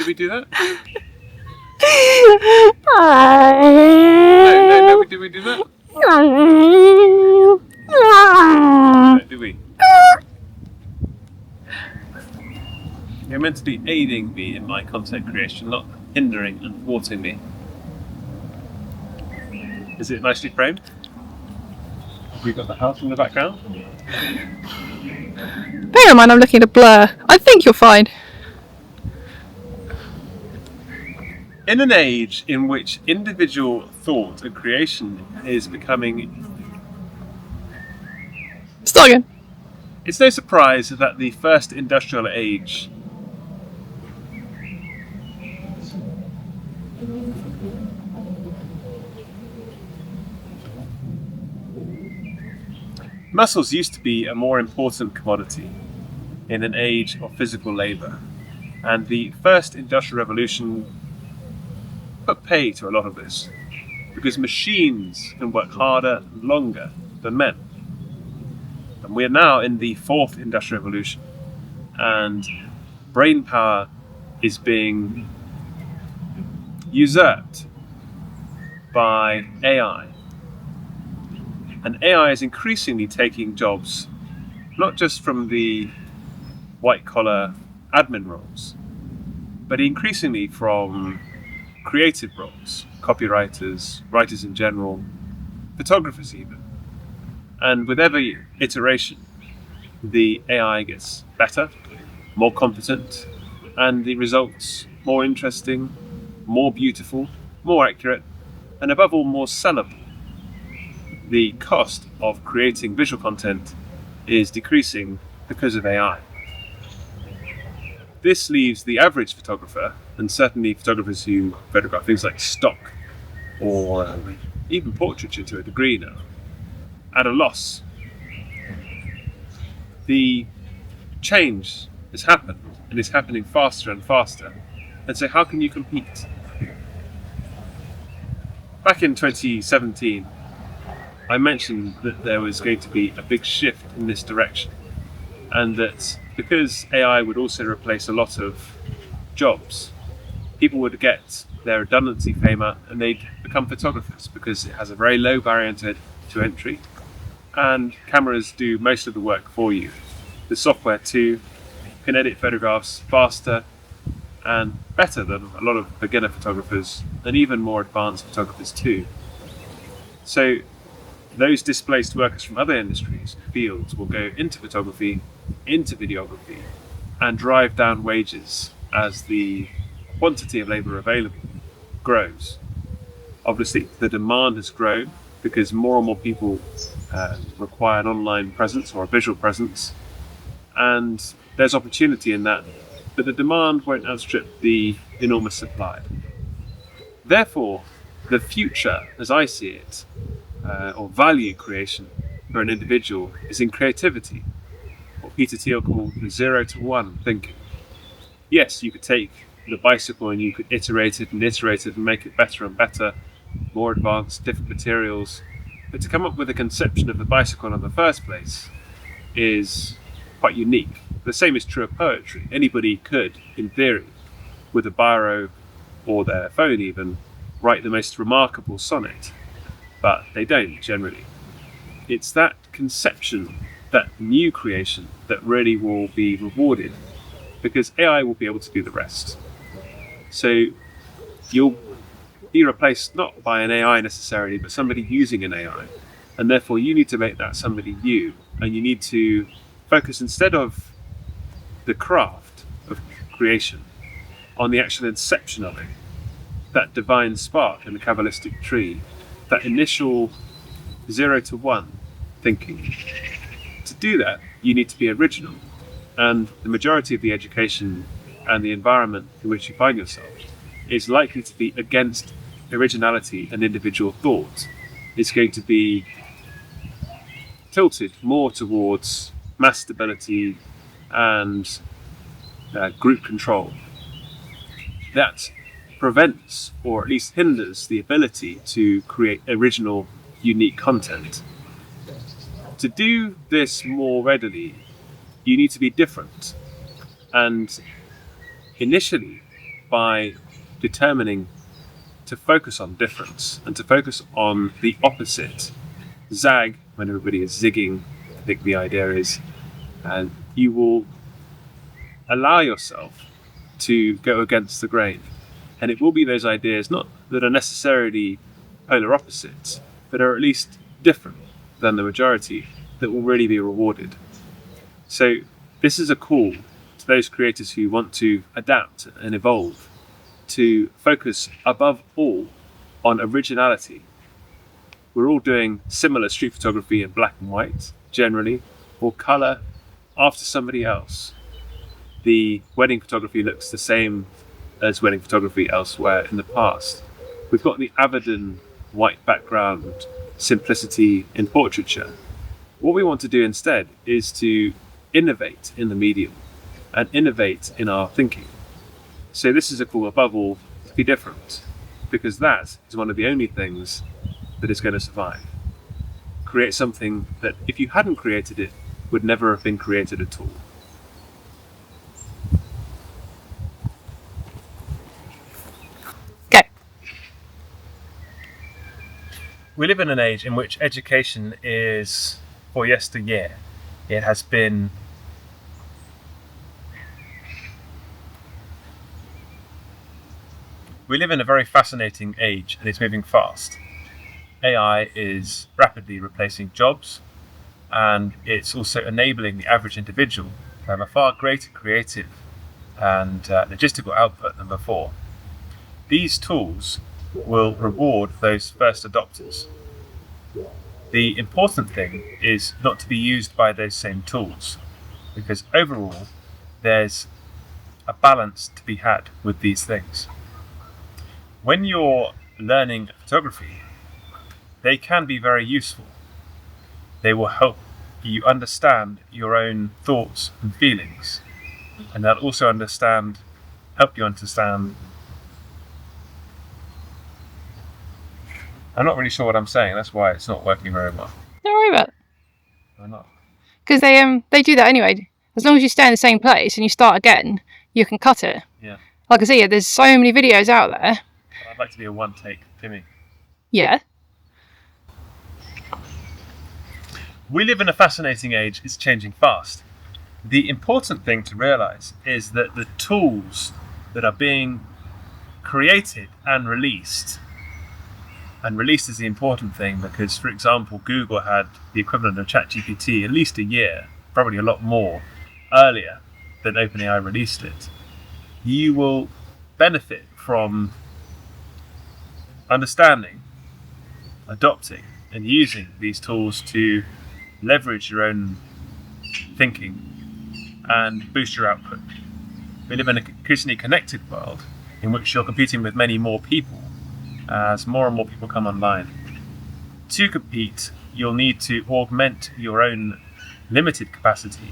Did we do that? No, Did we do that? No, did we? You're meant to be aiding me in my content creation, not hindering and thwarting me. Is it nicely framed? Have we got the house in the background? Bear in mind, I'm looking at a blur. I think you're fine. In an age in which individual thought and creation is becoming... Start again. It's no surprise that the first industrial age muscles used to be a more important commodity in an age of physical labour, and the first industrial revolution put pay to a lot of this, because machines can work harder and longer than men. And we are now in the fourth industrial revolution, and brain power is being usurped by AI. And AI is increasingly taking jobs, not just from the white-collar admin roles, but increasingly from creative roles, copywriters, writers in general, photographers even. And with every iteration, the AI gets better, more competent, and the results more interesting, more beautiful, more accurate, and above all, more sellable. The cost of creating visual content is decreasing because of AI. This leaves the average photographer, and certainly photographers who photograph things like stock or even portraiture to a degree now, at a loss. The change has happened and is happening faster and faster, and so how can you compete? Back in 2017, I mentioned that there was going to be a big shift in this direction, and that because AI would also replace a lot of jobs, people would get their redundancy payment and they'd become photographers because it has a very low barrier to entry, and cameras do most of the work for you. The software too can edit photographs faster and better than a lot of beginner photographers, and even more advanced photographers too. So those displaced workers from other industries, fields, will go into photography, into videography, and drive down wages as the quantity of labour available grows. Obviously, the demand has grown because more and more people require an online presence or a visual presence, and there's opportunity in that, but the demand won't outstrip the enormous supply. Therefore, the future, as I see it, or value creation for an individual, is in creativity, what Peter Thiel called the 0 to 1 thinking. Yes, you could take the bicycle and you could iterate it and make it better and better, more advanced, different materials, but to come up with a conception of the bicycle in the first place is quite unique. The same is true of poetry. Anybody could, in theory, with a biro or their phone even, write the most remarkable sonnet, but they don't generally. It's that conception, that new creation, that really will be rewarded, because AI will be able to do the rest. So you'll be replaced not by an AI necessarily, but somebody using an AI, and therefore you need to make that somebody you, and you need to focus, instead of the craft of creation, on the actual inception of it, that divine spark in the Kabbalistic tree, that initial 0 to 1 thinking. To do that, you need to be original, and the majority of the education and the environment in which you find yourself is likely to be against originality and individual thought. It's going to be tilted more towards mass stability and group control. That prevents, or at least hinders, the ability to create original, unique content. To do this more readily, you need to be different. And initially, by determining to focus on difference and to focus on the opposite. Zag, when everybody is zigging, I think the idea is, and you will allow yourself to go against the grain. And it will be those ideas not that are necessarily polar opposites, but are at least different than the majority that will really be rewarded. So this is a call to those creators who want to adapt and evolve, to focus above all on originality. We're all doing similar street photography in black and white, generally, or colour after somebody else. The wedding photography looks the same as wedding photography elsewhere in the past. We've got the Avedon white background simplicity in portraiture. What we want to do instead is to innovate in the medium and innovate in our thinking. So this is a call above all to be different, because that is one of the only things that is going to survive. Create something that, if you hadn't created it, would never have been created at all. Okay. We live in an age in which education is for yesteryear. It has been We live in a very fascinating age, and it's moving fast. AI is rapidly replacing jobs, and it's also enabling the average individual to have a far greater creative and logistical output than before. These tools will reward those first adopters. The important thing is not to be used by those same tools, because overall there's a balance to be had with these things. When you're learning photography, they can be very useful. They will help you understand your own thoughts and feelings, and they'll also help you understand. I'm not really sure what I'm saying, that's why it's not working very well. Don't worry about it. Why not? Because they do that anyway. As long as you stay in the same place and you start again, you can cut it. Yeah. Like I say, there's so many videos out there. I'd like to be a one take Timmy. Yeah. We live in a fascinating age, it's changing fast. The important thing to realise is that the tools that are being created and released is the important thing, because, for example, Google had the equivalent of ChatGPT at least a year, probably a lot more, earlier than OpenAI released it. You will benefit from understanding, adopting, and using these tools to leverage your own thinking and boost your output. We live in an increasingly connected world in which you're competing with many more people as more and more people come online. To compete, you'll need to augment your own limited capacity,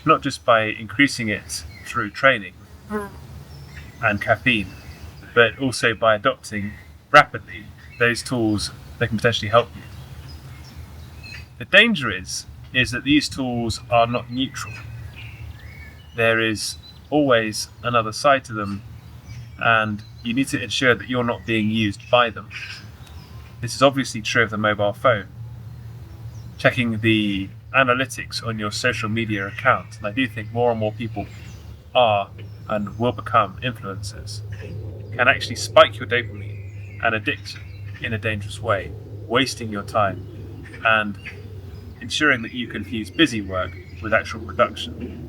not just by increasing it through training and caffeine, but also by adopting rapidly those tools that can potentially help you. The danger is that these tools are not neutral. There is always another side to them, and you need to ensure that you're not being used by them. This is obviously true of the mobile phone. Checking the analytics on your social media account, and I do think more and more people are and will become influencers, can actually spike your dopamine and addict in a dangerous way, wasting your time and ensuring that you confuse busy work with actual production.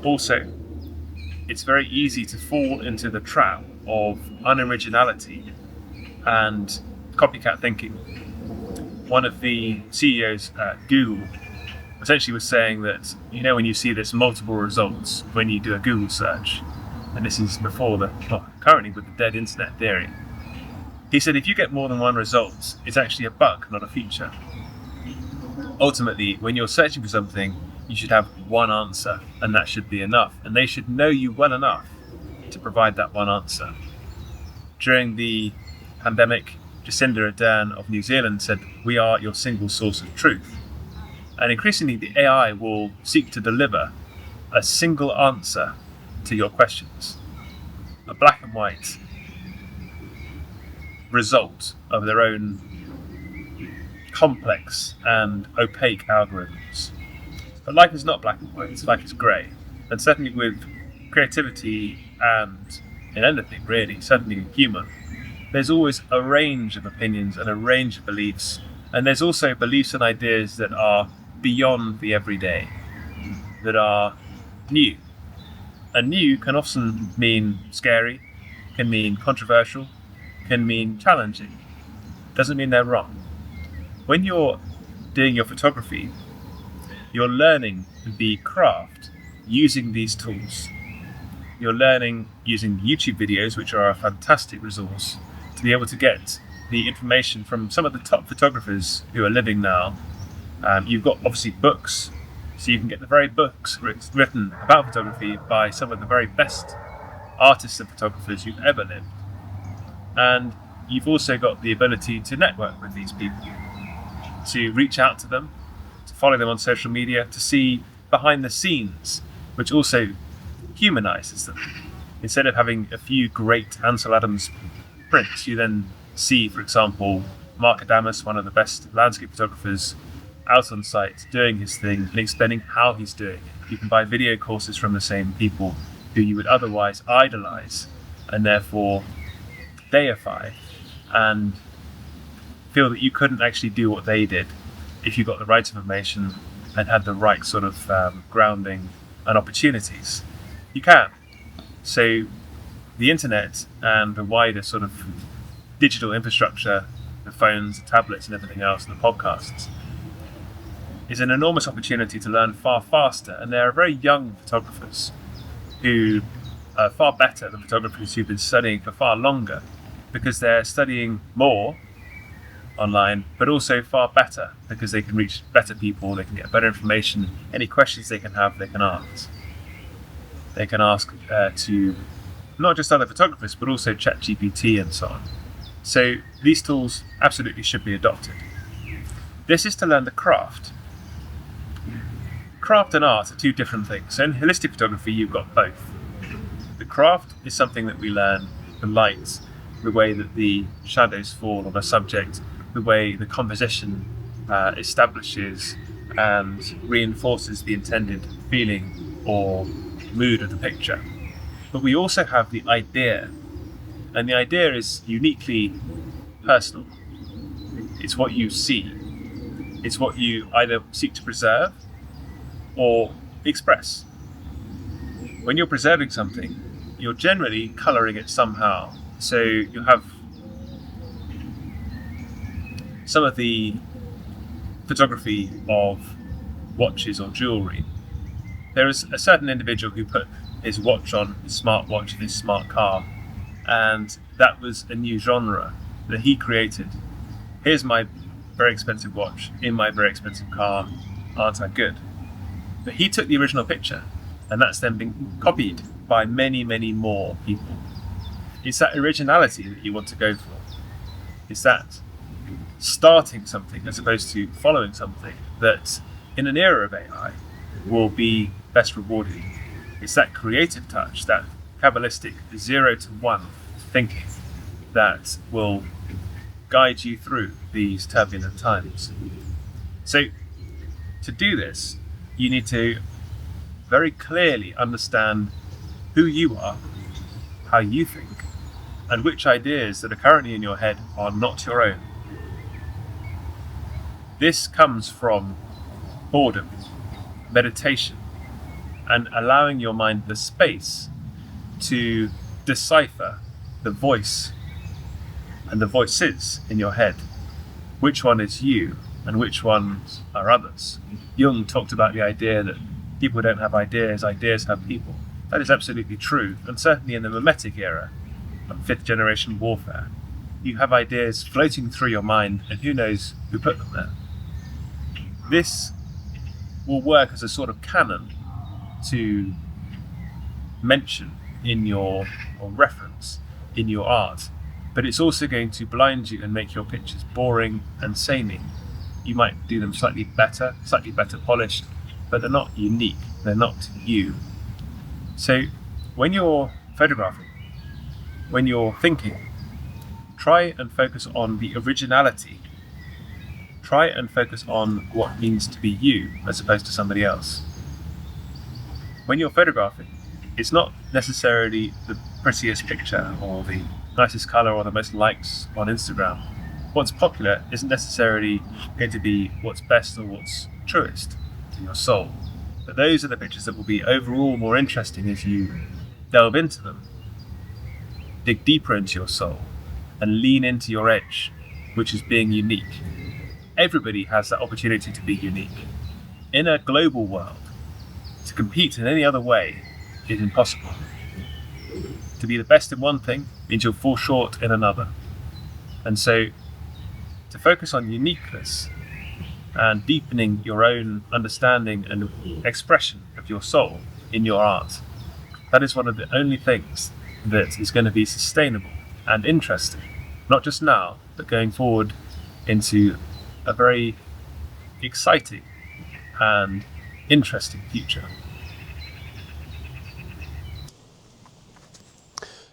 Also, it's very easy to fall into the trap of unoriginality and copycat thinking. One of the CEOs at Google essentially was saying that, when you see this multiple results when you do a Google search, and this is currently with the dead internet theory, he said if you get more than one result, it's actually a bug, not a feature. Ultimately, when you're searching for something, you should have one answer, and that should be enough, and they should know you well enough to provide that one answer. During the pandemic, Jacinda Ardern of New Zealand said, "We are your single source of truth." And increasingly, the AI will seek to deliver a single answer to your questions. a black and white result of their own complex and opaque algorithms. But life is not black and white, life is grey. And certainly with creativity and in anything really, certainly in human, there's always a range of opinions and a range of beliefs. And there's also beliefs and ideas that are beyond the everyday, that are new. And new can often mean scary, can mean controversial, can mean challenging. Doesn't mean they're wrong. When you're doing your photography, you're learning the craft using these tools. You're learning using YouTube videos, which are a fantastic resource, to be able to get the information from some of the top photographers who are living now. You've got obviously books, so you can get the very books written about photography by some of the very best artists and photographers who've ever lived. And you've also got the ability to network with these people, to reach out to them, to follow them on social media, to see behind the scenes, which also humanizes them. Instead of having a few great Ansel Adams prints, you then see, for example, Mark Adamus, one of the best landscape photographers, out on site doing his thing and explaining how he's doing it. You can buy video courses from the same people who you would otherwise idolize and therefore deify and feel that you couldn't actually do what they did if you got the right information and had the right sort of grounding and opportunities. You can. So the internet and the wider sort of digital infrastructure, the phones, the tablets and everything else, and the podcasts, is an enormous opportunity to learn far faster. And there are very young photographers who are far better than photographers who've been studying for far longer, because they're studying more online, but also far better because they can reach better people, they can get better information. Any questions they can have, they can ask. They can ask to not just other photographers, but also ChatGPT and so on. So these tools absolutely should be adopted. This is to learn the craft. Craft and art are two different things. So in holistic photography, you've got both. The craft is something that we learn, the light, the way that the shadows fall on a subject, the way the composition establishes and reinforces the intended feeling or mood of the picture. But we also have the idea, and the idea is uniquely personal. It's what you see. It's what you either seek to preserve or express. When you're preserving something, you're generally colouring it somehow. So you have some of the photography of watches or jewellery. There is a certain individual who put his watch on, his smartwatch, his smart car, and that was a new genre that he created. Here's my very expensive watch in my very expensive car, aren't I good? But he took the original picture, and that's then been copied by many, many more people. It's that originality that you want to go for. It's that starting something as opposed to following something that in an era of AI will be best rewarded. It's that creative touch, that Kabbalistic 0 to 1 thinking that will guide you through these turbulent times. So to do this, you need to very clearly understand who you are, how you think, and which ideas that are currently in your head are not your own. This comes from boredom, meditation, and allowing your mind the space to decipher the voice and the voices in your head. Which one is you and which ones are others? Jung talked about the idea that people don't have ideas, ideas have people. That is absolutely true, and certainly in the mimetic era of fifth generation warfare, you have ideas floating through your mind, and who knows who put them there. This will work as a sort of canon to mention in your, or reference in your art, but it's also going to blind you and make your pictures boring and samey. You might do them slightly better polished, but they're not unique, they're not you. So when you're photographing, when you're thinking, try and focus on the originality. Try and focus on what means to be you as opposed to somebody else. When you're photographing, it's not necessarily the prettiest picture or the nicest colour or the most likes on Instagram. What's popular isn't necessarily going to be what's best or what's truest to your soul. But those are the pictures that will be overall more interesting as you delve into them, dig deeper into your soul, and lean into your edge, which is being unique. Everybody has that opportunity to be unique. In a global world, to compete in any other way is impossible. To be the best in one thing means you'll fall short in another. And so, to focus on uniqueness and deepening your own understanding and expression of your soul in your art, that is one of the only things that is going to be sustainable and interesting, not just now, but going forward into a very exciting and interesting future.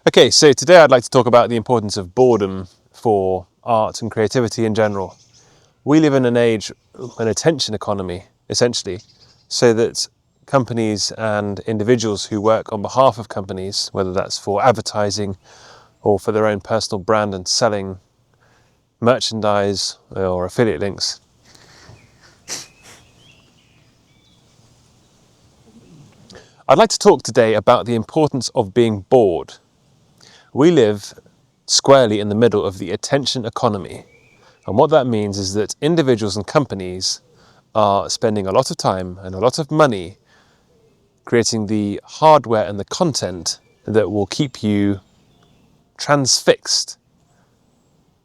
Okay, so today I'd like to talk about the importance of boredom for art and creativity in general. We live in an age, an attention economy, essentially, so that companies and individuals who work on behalf of companies, whether that's for advertising or for their own personal brand and selling merchandise or affiliate links, I'd like to talk today about the importance of being bored. We live squarely in the middle of the attention economy. And what that means is that individuals and companies are spending a lot of time and a lot of money creating the hardware and the content that will keep you transfixed.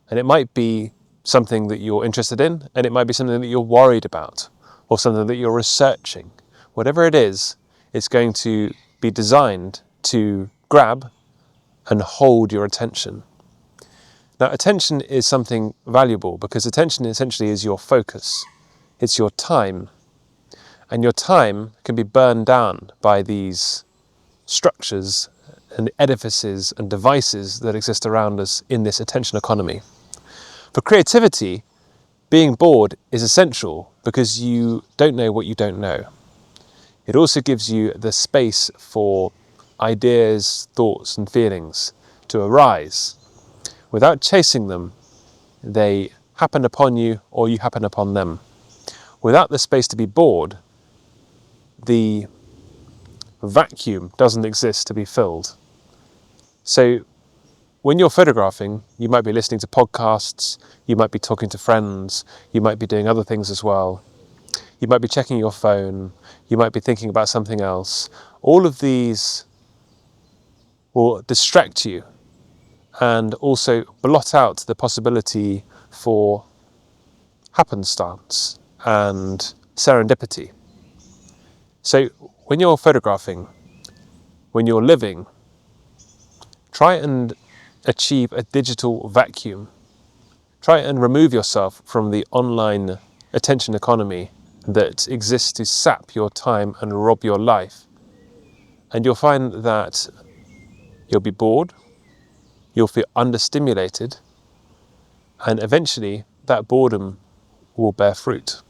And it might be something that you're interested in, and it might be something that you're worried about, or something that you're researching. Whatever it is, it's going to be designed to grab and hold your attention. Now, attention is something valuable because attention essentially is your focus. It's your time. And your time can be burned down by these structures and edifices and devices that exist around us in this attention economy. For creativity, being bored is essential because you don't know what you don't know. It also gives you the space for ideas, thoughts, and feelings to arise. Without chasing them, they happen upon you or you happen upon them. Without the space to be bored, the vacuum doesn't exist to be filled. So when you're photographing, you might be listening to podcasts, you might be talking to friends, you might be doing other things as well. You might be checking your phone, you might be thinking about something else. All of these will distract you and also blot out the possibility for happenstance and serendipity. So when you're photographing, when you're living, try and achieve a digital vacuum. Try and remove yourself from the online attention economy that exists to sap your time and rob your life. And you'll find that you'll be bored, you'll feel understimulated, and eventually that boredom will bear fruit.